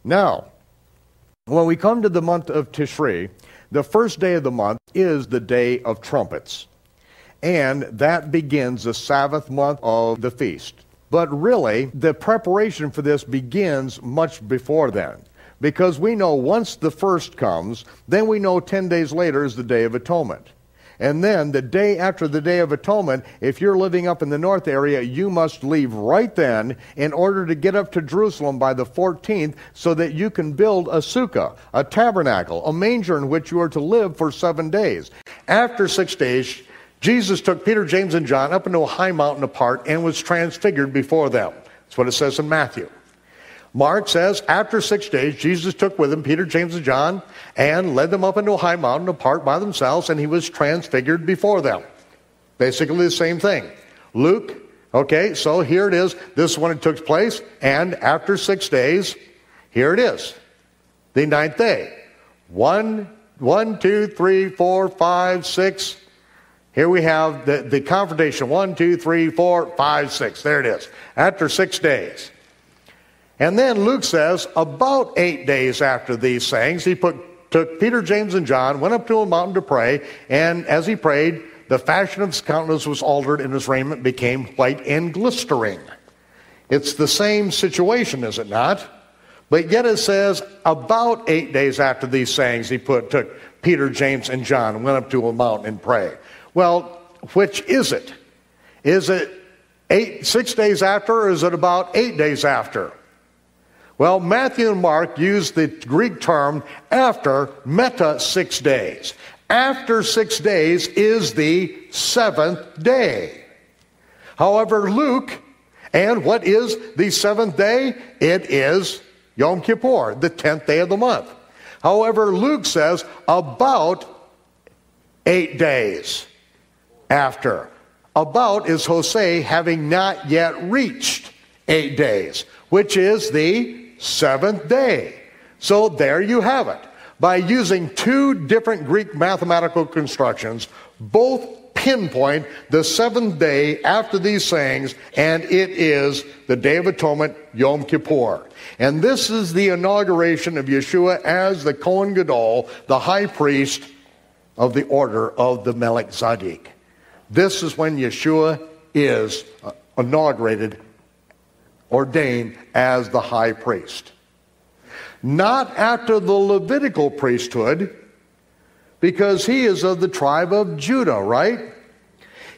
Now, when we come to the month of Tishri, the first day of the month is the Day of Trumpets. And that begins the Sabbath month of the feast. But really, the preparation for this begins much before then. Because we know once the first comes, then we know 10 days later is the Day of Atonement. And then the day after the Day of Atonement, if you're living up in the north area, you must leave right then in order to get up to Jerusalem by the 14th so that you can build a sukkah, a tabernacle, a manger in which you are to live for 7 days. After 6 days, Jesus took Peter, James, and John up into a high mountain apart and was transfigured before them. That's what it says in Matthew. Mark says, after 6 days, Jesus took with him Peter, James, and John and led them up into a high mountain apart by themselves, and he was transfigured before them. Basically the same thing. Luke, okay, so here it is. This is when it took place, and after 6 days, here it is, the 9th day. 1, 2, 3, 4, 5, 6. Here we have the confrontation. 1, 2, 3, 4, 5, 6. There it is. After 6 days. And then Luke says, about 8 days after these sayings, he took Peter, James, and John, went up to a mountain to pray, and as he prayed, the fashion of his countenance was altered, and his raiment became white and glistering. It's the same situation, is it not? But yet it says, about 8 days after these sayings, he took Peter, James, and John, and went up to a mountain and prayed. Well, which is it? Is it 6 days after, or is it about 8 days after? Well, Matthew and Mark use the Greek term after, meta 6 days. After 6 days is the 7th day. However, Luke, and what is the 7th day? It is Yom Kippur, the 10th day of the month. However, Luke says about 8 days after. About is Hosea having not yet reached 8 days, which is the 7th day. So there you have it. By using two different Greek mathematical constructions, both pinpoint the 7th day after these sayings, and it is the Day of Atonement, Yom Kippur. And this is the inauguration of Yeshua as the Kohen Gadol, the high priest of the order of the Melchizedek. This is when Yeshua is inaugurated, ordained as the high priest. Not after the Levitical priesthood, because he is of the tribe of Judah, right?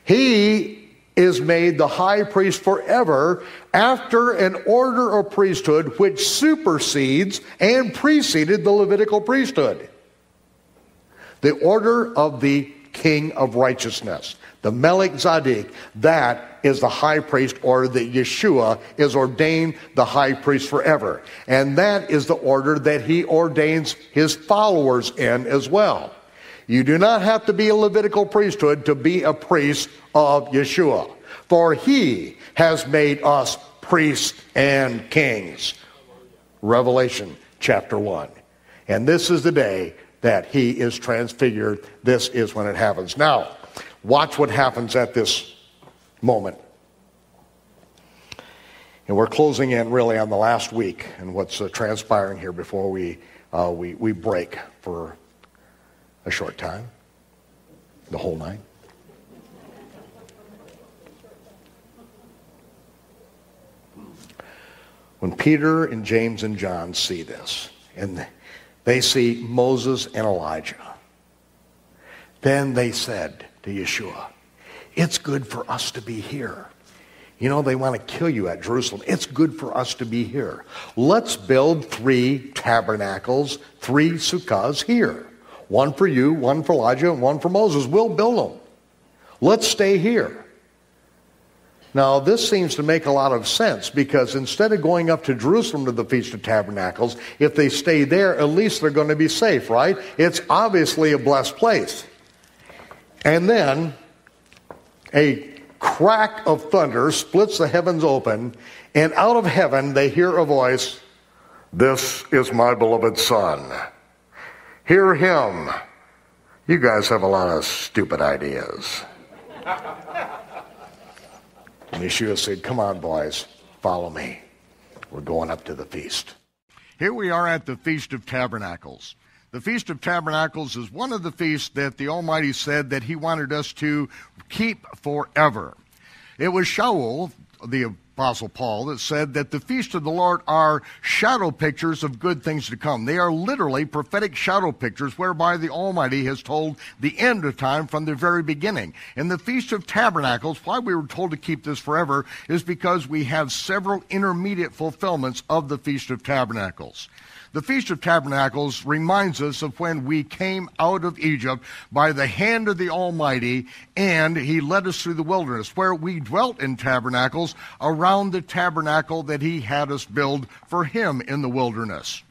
He is made the high priest forever after an order of priesthood which supersedes and preceded the Levitical priesthood. The order of the King of Righteousness, the Melchizedek, that is the high priest order that Yeshua is ordained the high priest forever. And that is the order that he ordains his followers in as well. You do not have to be a Levitical priesthood to be a priest of Yeshua, for he has made us priests and kings. Revelation chapter 1. And this is the day that he is transfigured. This is when it happens. Now, watch what happens at this moment. And we're closing in really on the last week and what's transpiring here before we break for a short time, the whole night. When Peter and James and John see this, and they see Moses and Elijah, then they said to Yeshua, it's good for us to be here. You know, they want to kill you at Jerusalem. It's good for us to be here. Let's build 3 tabernacles, 3 sukkahs here. One for you, one for Elijah, and one for Moses. We'll build them. Let's stay here. Now, this seems to make a lot of sense because instead of going up to Jerusalem to the Feast of Tabernacles, if they stay there, at least they're going to be safe, right? It's obviously a blessed place. And then a crack of thunder splits the heavens open, and out of heaven they hear a voice, "This is my beloved Son. Hear him." You guys have a lot of stupid ideas. And Yeshua said, "Come on, boys, follow me. We're going up to the feast." Here we are at the Feast of Tabernacles. The Feast of Tabernacles is one of the feasts that the Almighty said that he wanted us to keep forever. It was Shaul, the Apostle Paul, that said that the feasts of the Lord are shadow pictures of good things to come. They are literally prophetic shadow pictures whereby the Almighty has told the end of time from the very beginning. And the Feast of Tabernacles, why we were told to keep this forever, is because we have several intermediate fulfillments of the Feast of Tabernacles. The Feast of Tabernacles reminds us of when we came out of Egypt by the hand of the Almighty, and he led us through the wilderness, where we dwelt in tabernacles around the tabernacle that he had us build for him in the wilderness.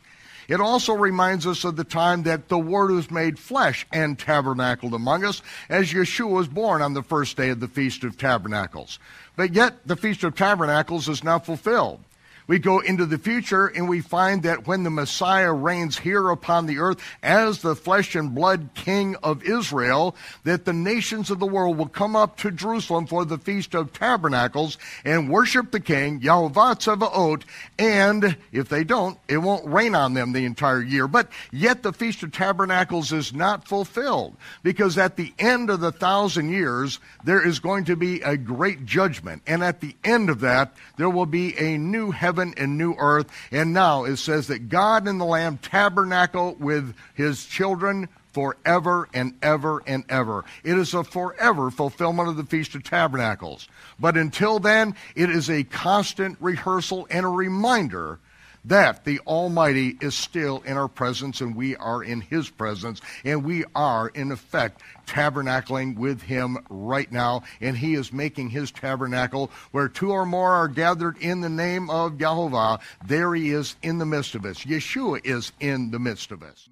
It also reminds us of the time that the Word was made flesh and tabernacled among us, as Yeshua was born on the first day of the Feast of Tabernacles. But yet the Feast of Tabernacles is now fulfilled. We go into the future and we find that when the Messiah reigns here upon the earth as the flesh and blood King of Israel, that the nations of the world will come up to Jerusalem for the Feast of Tabernacles and worship the King, Yahovah Tzevaot, and if they don't, it won't rain on them the entire year. But yet the Feast of Tabernacles is not fulfilled, because at the end of the 1,000 years, there is going to be a great judgment. And at the end of that, there will be a new heaven and new earth. And now it says that God and the Lamb tabernacle with his children forever and ever and ever. It is a forever fulfillment of the Feast of Tabernacles. But until then, it is a constant rehearsal and a reminder that the Almighty is still in our presence and we are in his presence, and we are in effect tabernacling with him right now, and he is making his tabernacle where two or more are gathered in the name of Yahovah. There he is in the midst of us. Yeshua is in the midst of us.